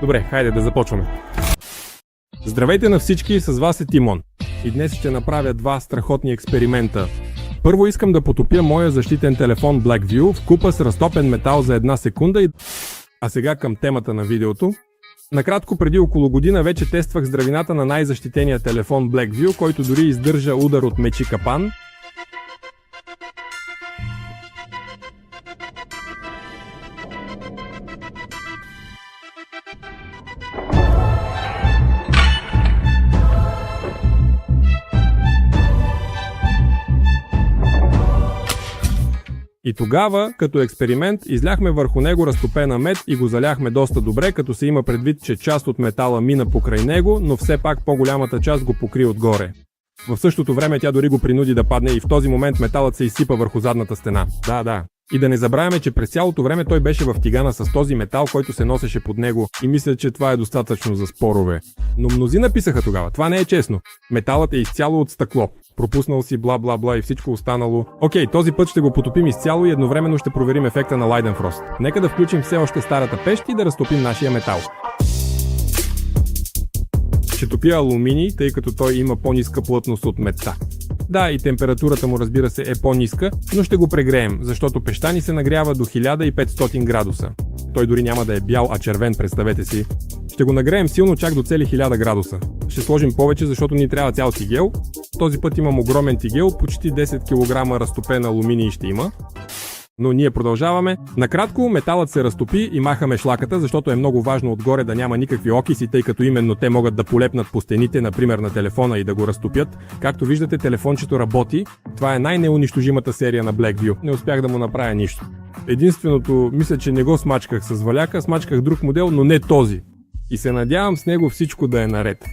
Добре, хайде да започваме. Здравейте на всички, с вас е Тимон. И днес ще направя два страхотни експеримента. Първо искам да потопя моя защитен телефон Blackview в купа с разтопен метал за 1 секунда. А сега към темата на видеото. Накратко, преди около година вече тествах здравината на най-защитения телефон Blackview, който дори издържа удар от мечи капан. И тогава, като експеримент, изляхме върху него разтопена мед и го заляхме доста добре, като се има предвид, че част от метала мина покрай него, но все пак по-голямата част го покри отгоре. В същото време тя дори го принуди да падне и в този момент металът се изсипа върху задната стена. Да. И да не забравяме, че през цялото време той беше в тигана с този метал, който се носеше под него, и мисля, че това е достатъчно за спорове. Но мнозина писаха тогава, това не е честно. Металът е изцяло от стъкло. Пропуснал си бла и всичко останало. Окей, този път ще го потопим изцяло и едновременно ще проверим ефекта на Leidenfrost. Нека да включим все още старата пещ и да разтопим нашия метал. Ще топя алуминий, тъй като той има по-ниска плътност от медта. Да, и температурата му, разбира се, е по-ниска, но ще го прегреем, защото пещта ни се нагрява до 1500 градуса. Той дори няма да е бял, а червен, представете си. Ще го нагреем силно чак до цели 1000 градуса. Ще сложим повече, защото ни трябва цял тигел. Този път имам огромен тигел, почти 10 кг разтопен алуминий ще има. Но ние продължаваме. Накратко, металът се разтопи и махаме шлаката, защото е много важно отгоре да няма никакви окиси, тъй като именно те могат да полепнат по стените, например на телефона, и да го разтопят. Както виждате, телефончето работи. Това е най-неунищожимата серия на Blackview. Не успях да му направя нищо. Единственото, мисля, че не го смачках с валяка, смачках друг модел, но не този. И се надявам с него всичко да е наред.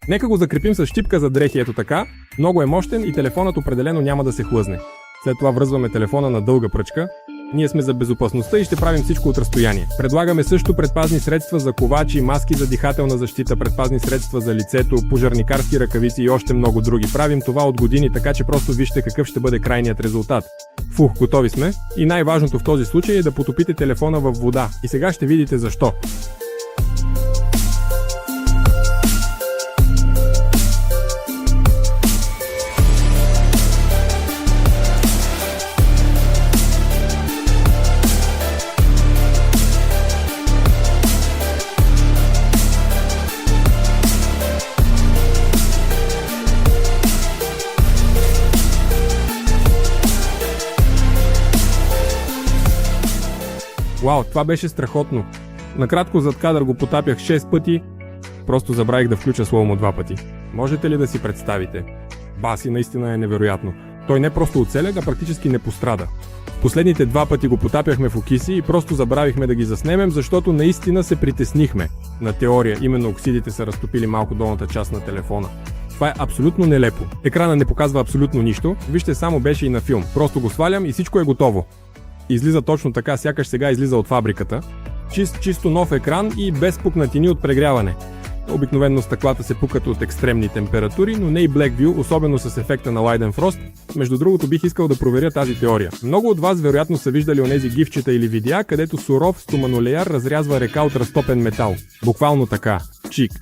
Нека го закрепим с щипка за дрехи, ето така. Много е мощен и телефонът определено няма да се хлъзне. След това връзваме телефона на дълга пръчка. Ние сме за безопасността и ще правим всичко от разстояние. Предлагаме също предпазни средства за ковачи, маски за дихателна защита, предпазни средства за лицето, пожарникарски ръкавици и още много други. Правим това от години, така че просто вижте какъв ще бъде крайният резултат. Готови сме. И най-важното в този случай е да потопите телефона в вода. И сега ще видите защо. Вау, това беше страхотно. Накратко зад кадър го потапях 6 пъти, просто забравих да включа слоумо 2 пъти. Можете ли да си представите? Баси, наистина е невероятно. Той не просто оцеля, а практически не пострада. Последните 2 пъти го потапяхме в окиси и просто забравихме да ги заснемем, защото наистина се притеснихме. На теория, именно оксидите са разтопили малко долната част на телефона. Това е абсолютно нелепо. Екрана не показва абсолютно нищо, вижте, само беше и на филм. Просто го свалям и всичко е готово. Излиза точно така, сякаш сега излиза от фабриката. Чисто нов екран и без пукнатини от прегряване. Обикновено стъклата се пукат от екстремни температури, но не и Blackview, особено с ефекта на Leidenfrost. Между другото, бих искал да проверя тази теория. Много от вас вероятно са виждали онези гифчета или видеа, където суров стоманолеяр разрязва река от разтопен метал. Буквално така. Чик.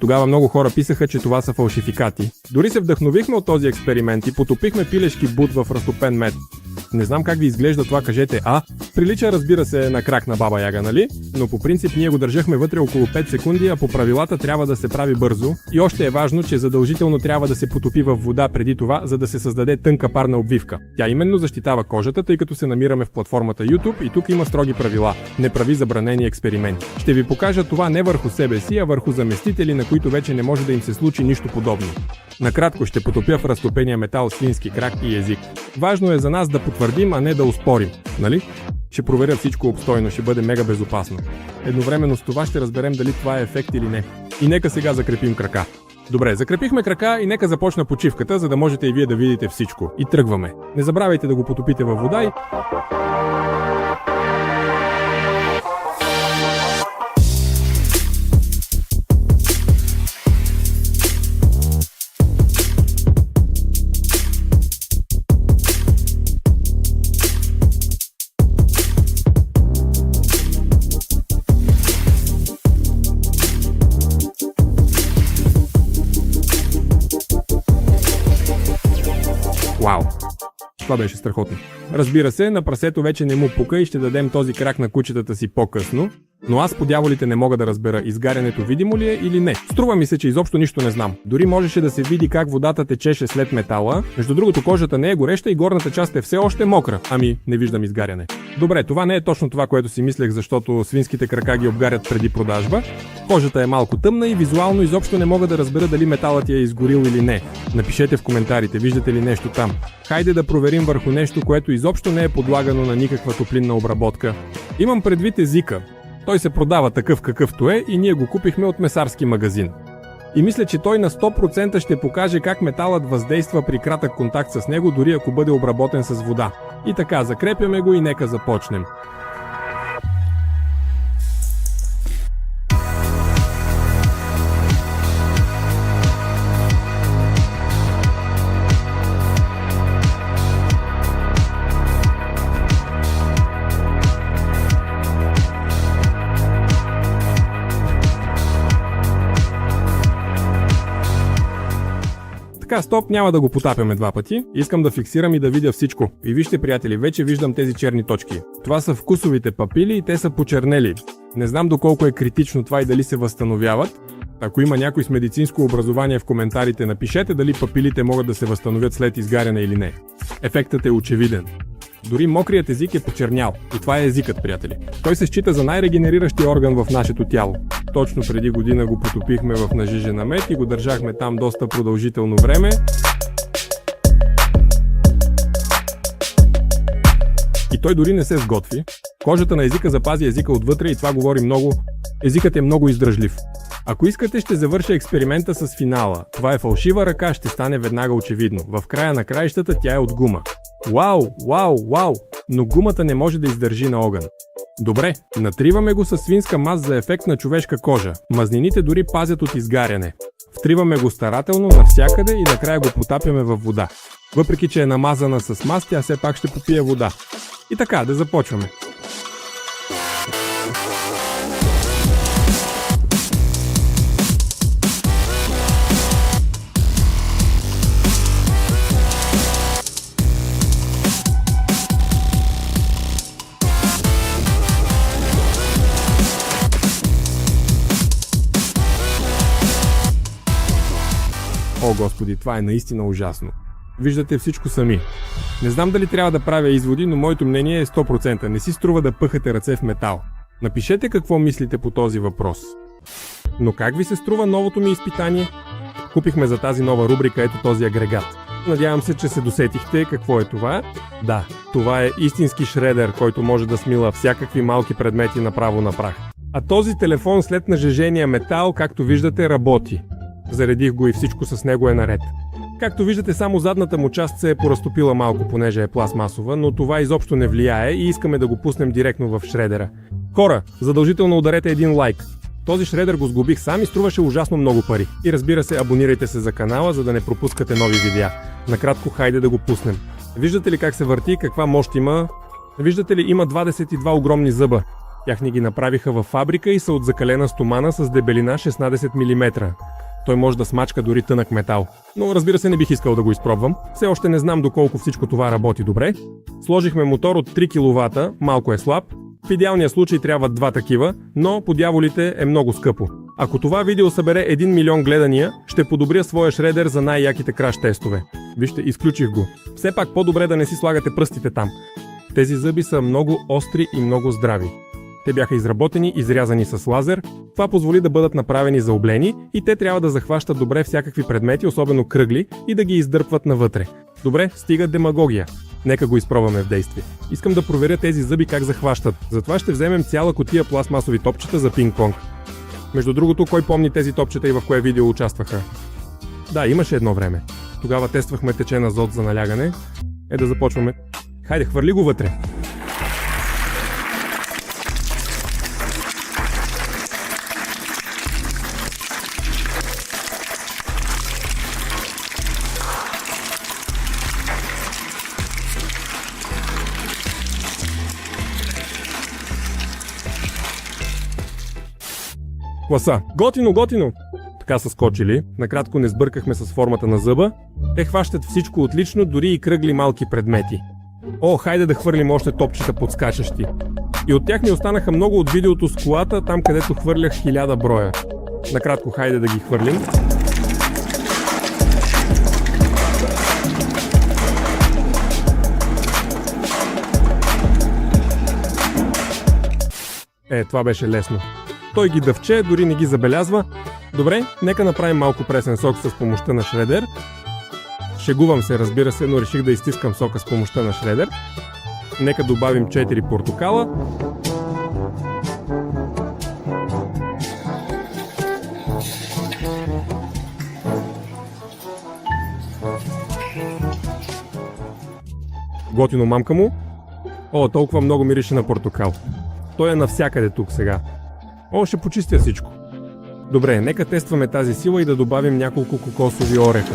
Тогава много хора писаха, че това са фалшификати. Дори се вдъхновихме от този експеримент и потопихме пилешки бут в разтопен мед. Не знам как ви изглежда това, кажете прилича, разбира се, на крак на баба Яга, нали? Но по принцип ние го държахме вътре около 5 секунди, а по правилата трябва да се прави бързо. И още е важно, че задължително трябва да се потопи в вода преди това, за да се създаде тънка парна обвивка. Тя именно защитава кожата, тъй като се намираме в платформата YouTube и тук има строги правила. Не прави забранени експерименти. Ще ви покажа това не върху себе си, а върху заместители, на които вече не може да им се случи нищо подобно. Накратко ще потопя в разтопения метал свински крак и език. Важно е за нас да потвърдим, а не да успорим, нали? Ще проверя всичко обстойно, ще бъде мега безопасно. Едновременно с това ще разберем дали това е ефект или не. И нека сега закрепим крака. Добре, закрепихме крака и нека започна почивката, за да можете и вие да видите всичко. И тръгваме. Не забравяйте да го потопите във вода и... Това беше страхотно. Разбира се, на прасето вече не му пука и ще дадем този крак на кучетата си по-късно, но аз по дяволите не мога да разбера изгарянето видимо ли е или не. Струва ми се, че изобщо нищо не знам. Дори можеше да се види как водата течеше след метала. Между другото, кожата не е гореща и горната част е все още мокра. Ами, не виждам изгаряне. Добре, това не е точно това, което си мислех, защото свинските крака ги обгарят преди продажба. Кожата е малко тъмна и визуално изобщо не мога да разбера дали металът я е изгорил или не. Напишете в коментарите, виждате ли нещо там. Хайде да проверим върху нещо, което изобщо не е подлагано на никаква топлинна обработка. Имам предвид езика. Той се продава такъв какъвто е и ние го купихме от месарски магазин. И мисля, че той на 100% ще покаже как металът въздейства при кратък контакт с него, дори ако бъде обработен с вода. И така, закрепяме го и нека започнем. Така, стоп, няма да го потапяме два пъти. Искам да фиксирам и да видя всичко. И вижте, приятели, вече виждам тези черни точки. Това са вкусовите папили и те са почернели. Не знам доколко е критично това и дали се възстановяват. Ако има някой с медицинско образование в коментарите, напишете дали папилите могат да се възстановят след изгаряне или не. Ефектът е очевиден. Дори мокрият език е почернял. И това е езикът, приятели. Той се счита за най-регенериращия орган в нашето тяло. Точно преди година го потопихме в нажижена мед и го държахме там доста продължително време. И той дори не се сготви. Кожата на езика запази езика отвътре и това говори много. Езикът е много издръжлив. Ако искате, ще завърша експеримента с финала. Това е фалшива ръка, ще стане веднага очевидно. В края на краищата тя е от гума. Вау! Но гумата не може да издържи на огън. Добре, натриваме го със свинска маз за ефект на човешка кожа. Мазнините дори пазят от изгаряне. Втриваме го старателно навсякъде и накрая го потапяме във вода. Въпреки че е намазана с маз, тя все пак ще попие вода. И така, да започваме. О, господи, това е наистина ужасно. Виждате всичко сами. Не знам дали трябва да правя изводи, но моето мнение е 100%. Не си струва да пъхате ръце в метал. Напишете какво мислите по този въпрос. Но как ви се струва новото ми изпитание? Купихме за тази нова рубрика ето този агрегат. Надявам се, че се досетихте какво е това. Да, това е истински шредер, който може да смила всякакви малки предмети направо на прах. А този телефон след нажежения метал, както виждате, работи. Заредих го и всичко с него е наред. Както виждате, само задната му част се е поразтопила малко, понеже е пластмасова, но това изобщо не влияе и искаме да го пуснем директно в шредера. Хора, задължително ударете един лайк. Този шредер го сглобих сам и струваше ужасно много пари. И разбира се, абонирайте се за канала, за да не пропускате нови видеа. Накратко, хайде да го пуснем. Виждате ли как се върти, каква мощ има? Виждате ли, има 22 огромни зъба. Тях ни ги направиха във фабрика и са от закалена стомана с дебелина 16 мм. Той може да смачка дори тънък метал. Но разбира се, не бих искал да го изпробвам. Все още не знам доколко всичко това работи добре. Сложихме мотор от 3 кВт, малко е слаб. В идеалния случай трябват 2 такива, но по дяволите е много скъпо. Ако това видео събере 1 милион гледания, ще подобря своя шредер за най-яките краш тестове. Вижте, изключих го. Все пак по-добре да не си слагате пръстите там. Тези зъби са много остри и много здрави. Те бяха изработени, изрязани с лазер. Това позволи да бъдат направени заоблени и те трябва да захващат добре всякакви предмети, особено кръгли, и да ги издърпват навътре. Добре, стига демагогия. Нека го изпробваме в действие. Искам да проверя тези зъби как захващат. Затова ще вземем цяла кутия пластмасови топчета за пинг-понг. Между другото, кой помни тези топчета и в кое видео участваха? Да, имаше едно време. Тогава тествахме течен азот за налягане. Да започваме. Хайде, хвърли го вътре. Класа. Готино! така са скочили. Накратко не сбъркахме с формата на зъба. Те хващат всичко отлично, дори и кръгли малки предмети. О, хайде да хвърлим още топчета подскачащи. И от тях ни останаха много от видеото с колата, там където хвърлях 1000 броя. Накратко, хайде да ги хвърлим. Това беше лесно. Той ги дъвче, дори не ги забелязва. Добре, нека направим малко пресен сок с помощта на шредер. Шегувам се, разбира се, но реших да изтискам сока с помощта на шредер. Нека добавим 4 портокала. Готино, мамка му. О, толкова много мирише на портокал. Той е навсякъде тук сега. О, ще почистя всичко. Добре, нека тестваме тази сила и да добавим няколко кокосови ореха.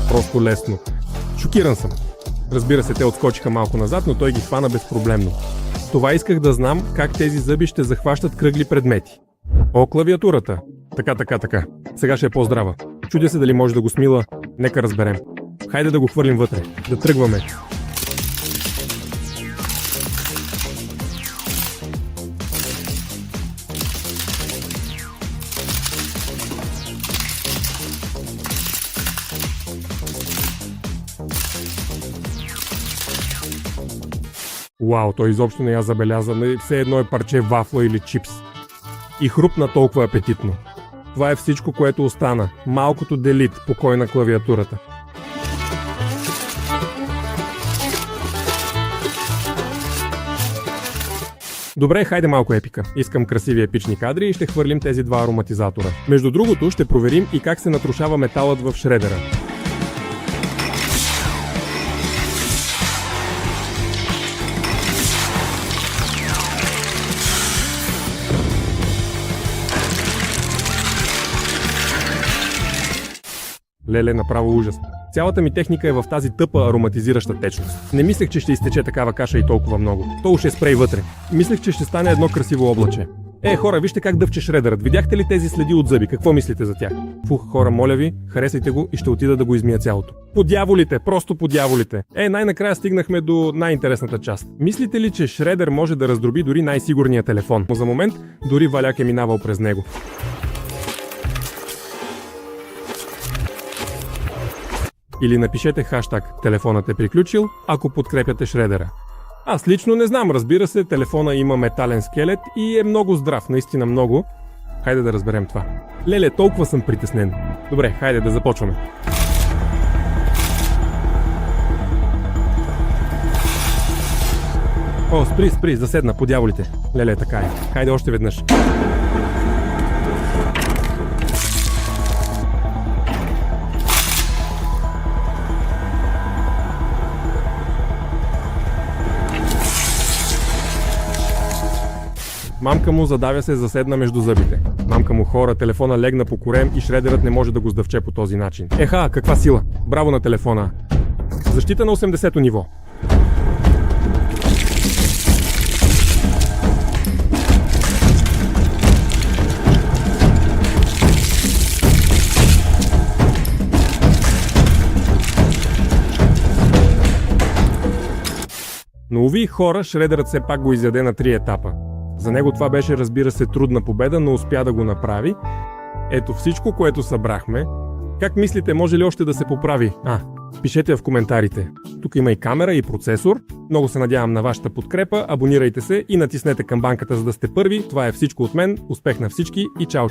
Просто лесно. Шокиран съм. Разбира се, те отскочиха малко назад, но той ги хвана безпроблемно. Това исках да знам как тези зъби ще захващат кръгли предмети. О, клавиатурата. Така. Сега ще е по-здрава. Чудя се дали може да го смила. Нека разберем. Хайде да го хвърлим вътре. Да тръгваме. Вау, той изобщо не я забеляза. Все едно е парче вафла или чипс. И хрупна толкова апетитно. Това е всичко, което остана. Малкото делит, покой на клавиатурата. Добре, хайде малко епика. Искам красиви епични кадри и ще хвърлим тези два ароматизатора. Между другото, ще проверим и как се натрушава металът в шредера. Леле, направо ужас. Цялата ми техника е в тази тъпа ароматизираща течност. Не мислех, че ще изтече такава каша и толкова много. То уж е спрей вътре. Мислех, че ще стане едно красиво облаче. Хора, вижте как дъвче шредерът. Видяхте ли тези следи от зъби? Какво мислите за тях? Фух, хора, моля ви, харесайте го и ще отида да го измия цялото. По дяволите, просто по дяволите. Най-накрая стигнахме до най-интересната част. Мислите ли, че шредер може да раздроби дори най-сигурния телефон? Но за момент дори валяк е минавал през него. Или напишете хаштаг "телефонът е приключил", ако подкрепяте шредера. Аз лично не знам, разбира се, телефона има метален скелет и е много здрав, наистина много. Хайде да разберем това. Леле, толкова съм притеснен. Добре, хайде да започваме. О, спри, заседна по дяволите. Леле, така е. Хайде още веднъж. Мамка му задавя се, заседна между зъбите. Мамка му, хора, телефона легна по корем и шредерът не може да го сдъвче по този начин. Каква сила! Браво на телефона! Защита на 80-то ниво. Но уви, хора, шредерът все пак го изяде на 3 етапа. За него това беше, разбира се, трудна победа, но успя да го направи. Ето всичко, което събрахме. Как мислите, може ли още да се поправи? Пишете в коментарите. Тук има и камера, и процесор. Много се надявам на вашата подкрепа. Абонирайте се и натиснете камбанката, за да сте първи. Това е всичко от мен. Успех на всички и чао!